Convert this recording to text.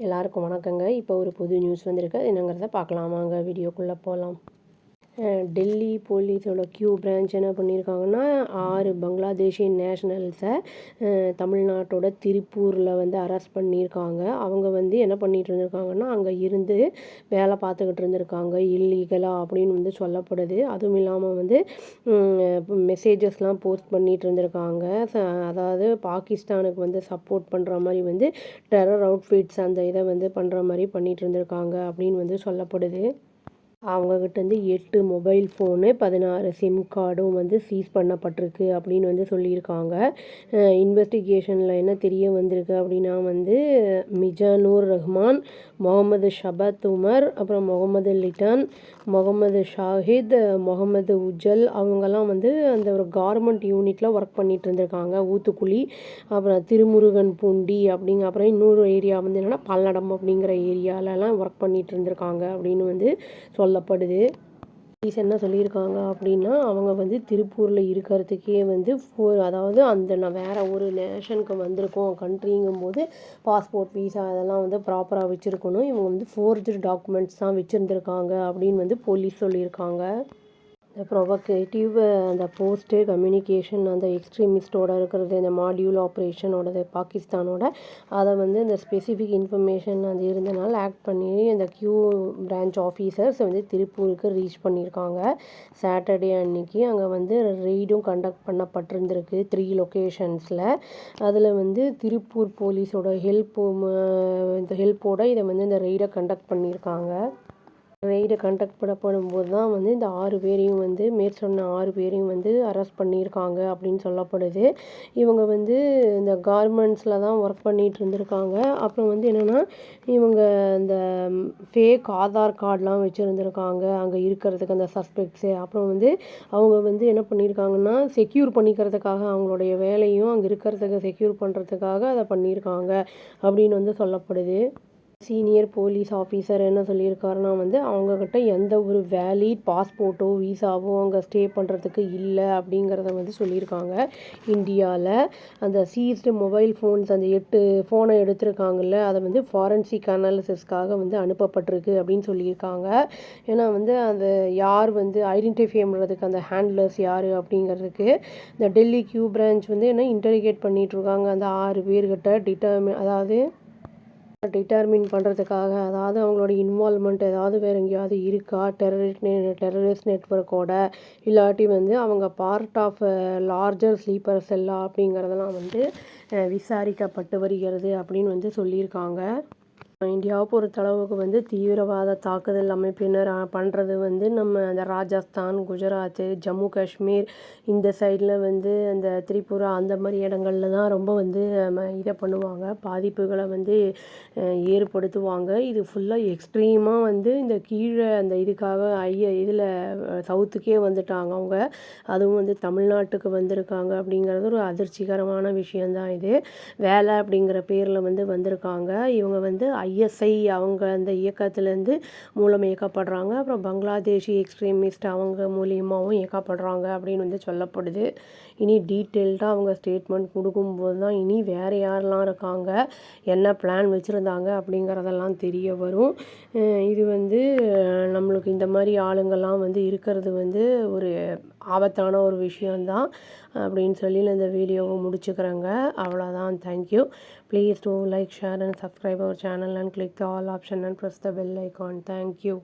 எல்லாருக்கும் வணக்கங்க. இப்போ ஒரு புது நியூஸ் வந்திருக்கு. அது என்னங்கிறத பார்க்கலாம் வாங்க. வீடியோக்குள்ளே போகலாம். டெல்லி போலீஸோட கியூ பிரான்ச் என்ன பண்ணியிருக்காங்கன்னா 6 பங்களாதேஷி நேஷ்னல்ஸை தமிழ்நாட்டோட திருப்பூரில் வந்து அரெஸ்ட் பண்ணியிருக்காங்க. அவங்க வந்து என்ன பண்ணிகிட்டு இருந்திருக்காங்கன்னா அங்கே இருந்து வேலை பார்த்துக்கிட்டு இருந்திருக்காங்க இல்லீகலாக அப்படின்னு வந்து சொல்லப்படுது. அதுவும் இல்லாமல் வந்து மெசேஜஸ்லாம் போஸ்ட் பண்ணிகிட்டு இருந்திருக்காங்க. அதாவது பாகிஸ்தானுக்கு வந்து சப்போர்ட் பண்ணுற மாதிரி வந்து டெரர் அவுட்ஃபிட்ஸ் அந்த இதை வந்து பண்ணுற மாதிரி பண்ணிகிட்டு இருந்திருக்காங்க அப்படின்னு வந்து சொல்லப்படுது. அவங்கக்கிட்டேருந்து 8 மொபைல் ஃபோனு 16 சிம் கார்டும் வந்து சீஸ் பண்ணப்பட்டிருக்கு அப்படின்னு வந்து சொல்லியிருக்காங்க. இன்வெஸ்டிகேஷனில் என்ன தெரிய வந்திருக்கு அப்படின்னா வந்து மிஜானூர் ரஹ்மான், முகமது ஷபத் உமர், அப்புறம் முகமது லிட்டன், முகமது ஷாஹித், முகமது உஜல் அவங்கெல்லாம் வந்து அந்த ஒரு கார்மெண்ட் யூனிட்டில் ஒர்க் பண்ணிகிட்டு இருந்திருக்காங்க. ஊத்துக்குழி, அப்புறம் திருமுருகன் பூண்டி அப்புறம் இன்னொரு ஏரியா வந்து என்னென்னா பல்லடம் அப்படிங்கிற ஏரியாலலாம் ஒர்க் பண்ணிகிட்டு இருந்திருக்காங்க அப்படின்னு வந்து சொல்லப்படுது. போலீஸ் என்ன சொல்லியிருக்காங்க அப்படின்னா அவங்க வந்து திருப்பூரில் இருக்கிறதுக்கே வந்து அதாவது நான் வேறு ஒரு நேஷனுக்கு வந்திருக்கோம் கண்ட்ரிங்கும்போது பாஸ்போர்ட் வீசா அதெல்லாம் வந்து ப்ராப்பராக வச்சுருக்கணும். இவங்க வந்து ஃபோர்ஜ்டு டாக்குமெண்ட்ஸ் தான் வச்சுருந்துருக்காங்க அப்படின்னு வந்து போலீஸ் சொல்லியிருக்காங்க. இந்த ப்ரொவொகேட்டிவ் அந்த போஸ்ட்டு கம்யூனிகேஷன் அந்த எக்ஸ்ட்ரீமிஸ்டோட இருக்கிறது இந்த மாடியூல் ஆப்ரேஷனோடது பாகிஸ்தானோட அதை வந்து இந்த ஸ்பெசிஃபிக் இன்ஃபர்மேஷன் அது இருந்தனால ஆக்ட் பண்ணி இந்த கியூ பிரான்ச் ஆஃபீஸர்ஸ் வந்து திருப்பூருக்கு ரீச் பண்ணியிருக்காங்க. சாட்டர்டே அன்னைக்கு அங்கே வந்து ரெய்டும் கண்டக்ட் பண்ணப்பட்டிருந்திருக்கு 3 லொக்கேஷன்ஸில். அதில் வந்து திருப்பூர் போலீஸோட ஹெல்ப்போட இதை வந்து இந்த ரெய்டை கண்டக்ட் பண்ணியிருக்காங்க. ரெய்டை கண்டக்ட் பண்ணப்படும்போது தான் வந்து இந்த 6 பேரையும் வந்து மேற்சொன்ன 6 பேரையும் வந்து அரெஸ்ட் பண்ணியிருக்காங்க அப்படின்னு சொல்லப்படுது. இவங்க வந்து இந்த கார்மெண்ட்ஸில் தான் ஒர்க் பண்ணிகிட்டு இருந்திருக்காங்க. அப்புறம் வந்து என்னென்னா இவங்க இந்த ஃபேக் ஆதார் கார்டெலாம் வச்சுருந்துருக்காங்க அங்கே இருக்கிறதுக்கு அந்த சஸ்பெக்ட்ஸு. அப்புறம் வந்து அவங்க வந்து என்ன பண்ணியிருக்காங்கன்னா செக்யூர் பண்ணிக்கிறதுக்காக அவங்களுடைய வேலையும் அங்கே இருக்கிறதுக்கு செக்யூர் பண்ணுறதுக்காக அதை பண்ணியிருக்காங்க அப்படின்னு வந்து சொல்லப்படுது. சீனியர் போலீஸ் ஆஃபீஸர் என்ன சொல்லியிருக்காருன்னா வந்து அவங்கக்கிட்ட எந்த ஒரு வேலிட் பாஸ்போர்ட்டோ விசாவோ அங்கே ஸ்டே பண்ணுறதுக்கு இல்லை அப்படிங்கிறத வந்து சொல்லியிருக்காங்க. இந்தியாவில் அந்த சீஸ்டு மொபைல் ஃபோன்ஸ் அந்த 8 ஃபோனை எடுத்திருக்காங்கல்ல அதை வந்து ஃபாரன்சிக் அனாலிசிஸ்க்காக வந்து அனுப்பப்பட்டிருக்கு அப்படின்னு சொல்லியிருக்காங்க. ஏன்னா வந்து அது யார் வந்து ஐடென்டிஃபை பண்ணுறதுக்கு அந்த ஹேண்ட்லர்ஸ் யார் அப்படிங்கிறதுக்கு இந்த டெல்லி கியூ பிரான்ச் வந்து என்ன இன்டர்கேட் பண்ணிகிட்ருக்காங்க அந்த 6 பேர்கிட்ட டிட்டர்மின் பண்ணுறதுக்காக. அதாவது அவங்களோட இன்வால்மெண்ட் ஏதாவது வேறு எங்கேயாவது இருக்கா டெரரிஸ்ட் நெட்வொர்க்கோட, இல்லாட்டி வந்து அவங்க பார்ட் ஆஃப் லார்ஜர் ஸ்லீப்பர் செல்லா அப்படிங்கிறதெல்லாம் வந்து விசாரிக்கப்பட்டு வருகிறது அப்படின்னு வந்து சொல்லியிருக்காங்க. இந்தியாவை பொறுத்தளவுக்கு வந்து தீவிரவாத தாக்குதல் அமைப்பினர் பண்ணுறது வந்து நம்ம அந்த ராஜஸ்தான், குஜராத்து, ஜம்மு காஷ்மீர் இந்த சைடில் வந்து அந்த திரிபுரா அந்த மாதிரி இடங்கள்ல தான் ரொம்ப வந்து இதை பண்ணுவாங்க, பாதிப்புகளை வந்து ஏற்படுத்துவாங்க. இது ஃபுல்லாக எக்ஸ்ட்ரீமாக வந்து இந்த கீழே அந்த இதுக்காக இதில் சவுத்துக்கே வந்துட்டாங்க அவங்க. அதுவும் வந்து தமிழ்நாட்டுக்கு வந்திருக்காங்க அப்படிங்கிறது ஒரு அதிர்ச்சிகரமான விஷயந்தான் இது. வேலை அப்படிங்கிற பேரில் வந்து வந்திருக்காங்க. இவங்க வந்து ஐஎஸ்ஐ அவங்க அந்த இயக்கத்துலேருந்து மூலம் இயக்கப்படுறாங்க. அப்புறம் பங்களாதேஷி எக்ஸ்ட்ரீமிஸ்ட் அவங்க மூலியமாகவும் இயக்கப்படுறாங்க அப்படின்னு வந்து சொல்லப்படுது. இனி டீட்டெயில்டாக அவங்க ஸ்டேட்மெண்ட் கொடுக்கும்போது தான் இனி வேறு யாரெல்லாம் இருக்காங்க, என்ன பிளான் வச்சுருந்தாங்க அப்படிங்கிறதெல்லாம் தெரிய வரும். இது வந்து நம்மளுக்கு இந்த மாதிரி ஆளுங்கள்லாம் வந்து இருக்கிறது வந்து ஒரு ஆபத்தான ஒரு விஷயந்தான் அப்படின்னு சொல்லி நான் இந்த வீடியோவை முடிச்சுக்கிறேங்க. அவ்வளோதான். Thank you. Please do like, share and subscribe our channel and click the all option and press the bell icon. Thank you.